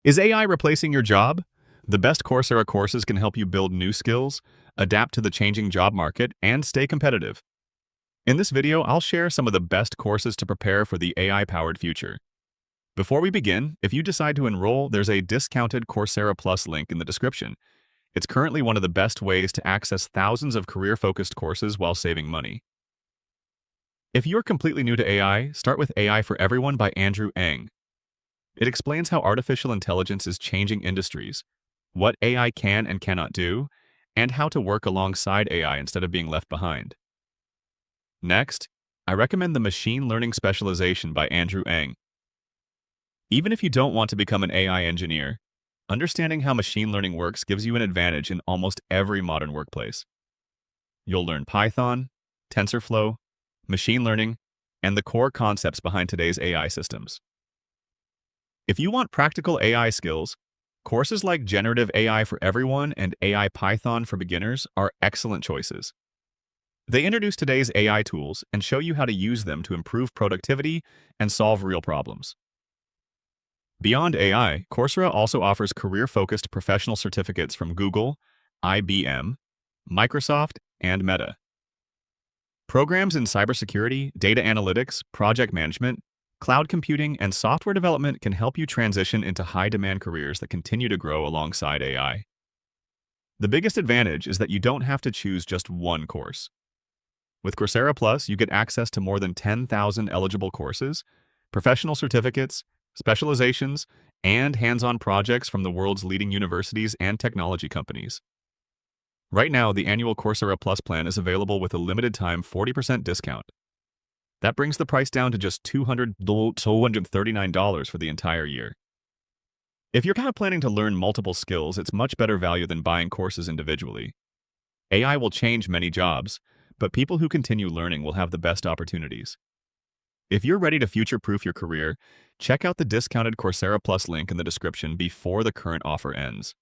Is AI replacing your job? The best Coursera courses can help you build new skills, adapt to the changing job market, and stay competitive. In this video, I'll share some of the best courses to prepare for the AI-powered future. Before we begin, if you decide to enroll, there's a discounted Coursera Plus link in the description. It's currently one of the best ways to access thousands of career-focused courses while saving money. If you're completely new to AI, start with AI for Everyone by Andrew Ng. It explains how artificial intelligence is changing industries, what AI can and cannot do, and how to work alongside AI instead of being left behind. Next, I recommend the Machine Learning Specialization by Andrew Ng. Even if you don't want to become an AI engineer, understanding how machine learning works gives you an advantage in almost every modern workplace. You'll learn Python, TensorFlow, machine learning, and the core concepts behind today's AI systems. If you want practical AI skills, courses like Generative AI for Everyone and AI Python for Beginners are excellent choices. They introduce today's AI tools and show you how to use them to improve productivity and solve real problems. Beyond AI, Coursera also offers career-focused professional certificates from Google, IBM, Microsoft, and Meta. Programs in cybersecurity, data analytics, project management, cloud computing, and software development can help you transition into high-demand careers that continue to grow alongside AI. The biggest advantage is that you don't have to choose just one course. With Coursera Plus, you get access to more than 10,000 eligible courses, professional certificates, specializations, and hands-on projects from the world's leading universities and technology companies. Right now, the annual Coursera Plus plan is available with a limited-time 40% discount. That brings the price down to just $239 for the entire year. If you're planning to learn multiple skills, it's much better value than buying courses individually. AI will change many jobs, but people who continue learning will have the best opportunities. If you're ready to future-proof your career, check out the discounted Coursera Plus link in the description before the current offer ends.